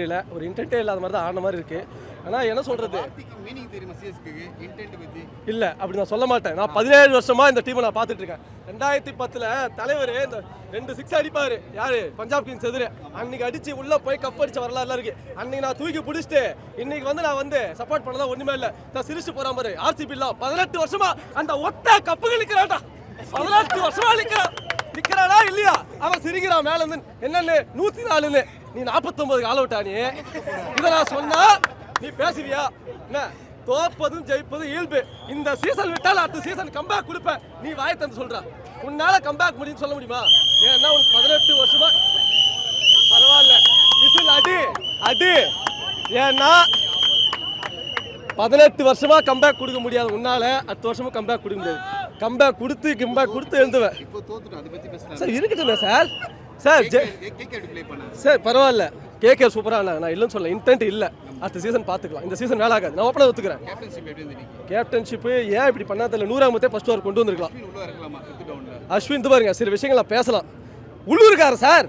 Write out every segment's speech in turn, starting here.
இல்ல ஒரு இன்டென்ட்டே இல்லாத மாதிரி தான் ஆன மாதிரி இருக்கு. ஆனா என்ன சொல்றது மீனிங் தெரியுமா சிஎஸ்கே இன்டென்ட் பத்தி? இல்ல அப்படி நான் சொல்ல மாட்டேன். நான் 17 வருஷமா இந்த டீமை நான் பார்த்துட்டு இருக்கேன். 2010ல தலைவர் இந்த 2 6 அடிப்பாரு. யாரு? பஞ்சாப் கிங்ஸ் எதிரே. அன்னைக்கு அடிச்சு உள்ள போய் கப் அடிச்ச வரலாறுலாம் இருக்கு. அன்னைக்கு நான் தூக்கி பிடிச்சிட்டு இன்னைக்கு நான் சப்போர்ட் பண்ணதா ஒண்ணுமே இல்ல. நான் சிரிச்சு போற மாதிரி ஆர்சிபி இல்ல 18 வருஷமா அந்த ஒத்த கப்புகள் நிக்கிறான்டா. 18 வருஷமா நிக்கிறானா இல்லையா? அவன் சிரிக்கிறான் மேல இருந்து. என்னன்னு 104ன்னு நீ 49 ஆல் அவுட்டா நீ? இதை நான் சொன்னா நீ பேசுவியா? என்ன தோப்பதும் ஜெயிப்பதும் இயல்பு. இந்த சீசன் விட்டால் அடுத்த சீசன் கம்பேக் கொடுப்பேன். நீ வாயை தந்து சொல்ற. உன்னால கம்பேக் முடியும்னு சொல்ல முடியுமா? ஏன்னா உனக்கு 18 வருஷமா பரவாயில்ல விசில் அடி அடி. ஏன்னா 18 வருஷமா கம்பேக் கொடுக்க முடியாது உன்னால. அடுத்த வருஷமும் கம்பேக் கொடுக்க முடியாது. கம்பேக் கொடுத்து எழுந்துவேன். இப்போ தோத்துட்டோம், அதை பத்தி பேசலாம் சார். இருக்கட்டும் சார். சார் பரவாயில்ல. கேகே சூப்பரா. நான் இல்லைன்னு சொல்ல. இன்டென்ட் இல்லை. அடுத்த சீசன் பார்த்துக்கலாம். இந்த சீசன் வேலை ஆகாது. நான் ஓப்பனாக ஒத்துக்கிறேன். கேப்டன்ஷிப் ஏன் இப்படி பண்ணா தெரியல. 100 ஃபர்ஸ்ட் ஓவர் கொண்டு வந்திருக்கலாம். அஸ்வின் இது பாருங்க சில விஷயங்களை பேசலாம். உள்ளூருக்கார சார்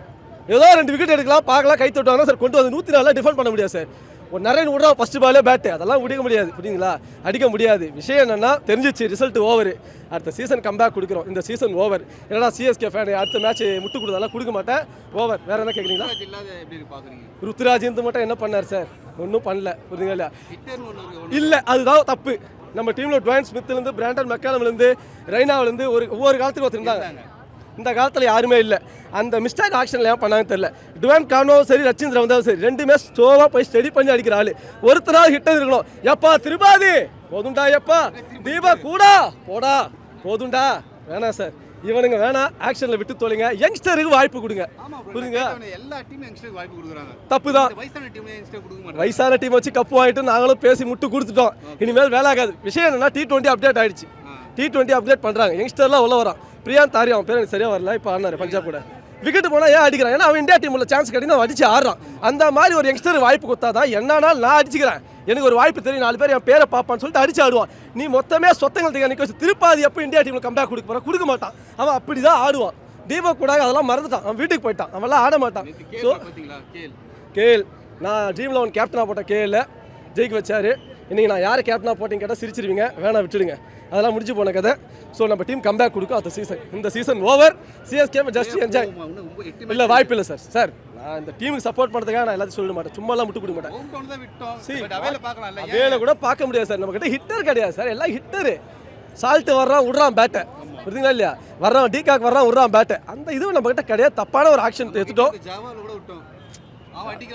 ஏதோ 2 விக்கெட் எடுக்கலாம் பார்க்கலாம் கை தட்டுவாங்க சார். கொண்டு வந்து 104 டிஃபெண்ட் பண்ண முடியாது சார். ஒரு நிறைய விடுறா ஃபர்ஸ்ட் பாலே பேட்டு அதெல்லாம் முடிக்க முடியாது. புரியுங்களா? அடிக்க முடியாது. விஷயம் என்னன்னா தெரிஞ்சிச்சு ரிசல்ட் ஓவர். அடுத்த சீசன் கம்பேக் கொடுக்குறோம். இந்த சீசன் ஓவர். என்னடா சிஎஸ்கே ஃபேன் அடுத்த மேட்ச் முட்டு கொடுத்தாலும் கொடுக்க மாட்டேன். ஓவர். வேற என்ன கேட்குறீங்களா? ருத்ராஜ் இந்த மட்டும் என்ன பண்ணார் சார்? ஒன்றும் பண்ணல. புரியுதுங்களா? இல்லை அதுதான் தப்பு. நம்ம டீமில் டுவைன் ஸ்மித்லேருந்து பிராண்டன் மெக்காலம்லேருந்து ரெய்னாவிலேருந்து ஒவ்வொரு காலத்துக்கு ஒருத்தருந்தாங்க. இந்த காலத்தில் யாருமே இல்லை. அந்த மிஸ்டேக் ஆக்ஷனில் ஏன் பண்ணாங்கன்னு தெரியல. டுவேன் கானோவும் சரி ரச்சிந்திரா வந்தாலும் சரி 2மே ஸ்லோவாக போய் ஸ்டடி பண்ணி அடிக்கிற ஆள். ஒருத்தராக ஹிட் இருக்கணும். எப்பா திருபாதி போதுண்டா. எப்பா தீபா கூடா போடா போதுண்டா. வேணாம் சார். இவனுங்க வேணாம். ஆக்ஷனில் விட்டு தோலிங்க. யங்ஸ்டருக்கு வாய்ப்பு கொடுங்க. புரியுங்க? தப்பு தான். வயசான டீம் வச்சு கப்பு வாங்கிட்டு நாங்களும் பேசி முட்டு கொடுத்துட்டோம். இனிமேல் வேலை ஆகாது. விஷயம் என்னன்னா T20 அப்டேட் ஆயிடுச்சு. T20 அப்டேட் பண்ணுறாங்க. யங்ஸ்டர்லாம் உள்ள வரான். பிரியான் தாரி அவன் பேர் எனக்கு சரியாக வரல. இப்போ ஆனார் பஞ்சாப் கூட. விக்கெட் போனால் ஏன் அடிக்கிறான்? ஏன்னா அவன் இந்தியா டீமில் சான்ஸ் கிடைக்கும் அவன் அடிச்சு ஆடுறான். அந்த மாதிரி ஒரு யங்ஸ்டர் வாய்ப்பு கொடுத்தாதான் என்னன்னாலும் நான் அடிச்சுக்கிறேன். எனக்கு ஒரு வாய்ப்பு தெரியும். 4 பேர் என் பேரை பார்ப்பான்னு சொல்லிட்டு அடிச்சு ஆடுவான். நீ மொத்தமே சொத்தங்கள் நிற்க வச்சு திருப்பாதி எப்போ இந்தியா டீமில் கம்பேக் கொடுக்க மாட்டான். அவன் அப்படி தான் ஆடுவான். தீபக் கூட அதெல்லாம் மறந்துட்டான். அவன் வீட்டுக்கு போயிட்டான். அவன்லாம் ஆட மாட்டான். ஸோ கேஎல் நான் ட்ரீம் 11 கேப்டனாக போட்ட கேஎல்ல ஜெயிக்க வச்சாரு. இன்றைக்கி நான் யார் கேப்டனாக போட்டிங்க கேட்டால் சிரிச்சிருவீங்க. வேணாம் விட்டுடுங்க. அதெல்லாம் முடிஞ்சு போன கதை. ஸோ நம்ம டீம் கம்பேக் கொடுக்கும் அடுத்த சீசன். இந்த season over. CSK just enjoy. இல்லை வாய்ப்பு இல்லை சார். சார் நான் இந்த டீமுக்கு சப்போர்ட் பண்ணுறதுக்காக நான் எல்லாத்தையும் சொல்ல மாட்டேன். சும்மாலாம் முட்டு கொடுக்க மாட்டேன். வேலை கூட பார்க்க முடியாது சார். நம்ம கிட்ட ஹிட்டர் கிடையாது சார். எல்லாம் ஹிட்டரு. சால்ட்டு வர்றான் விட்றான் பேட்டை. புரியுதுங்களா இல்லையா? வர்றான் டிகாக் வர்றான் விட்றான் பேட்டை. அந்த இதுவும் நம்ம கிட்ட கிடையாது. தப்பான ஒரு ஆக்ஷன் எடுத்துட்டோம்.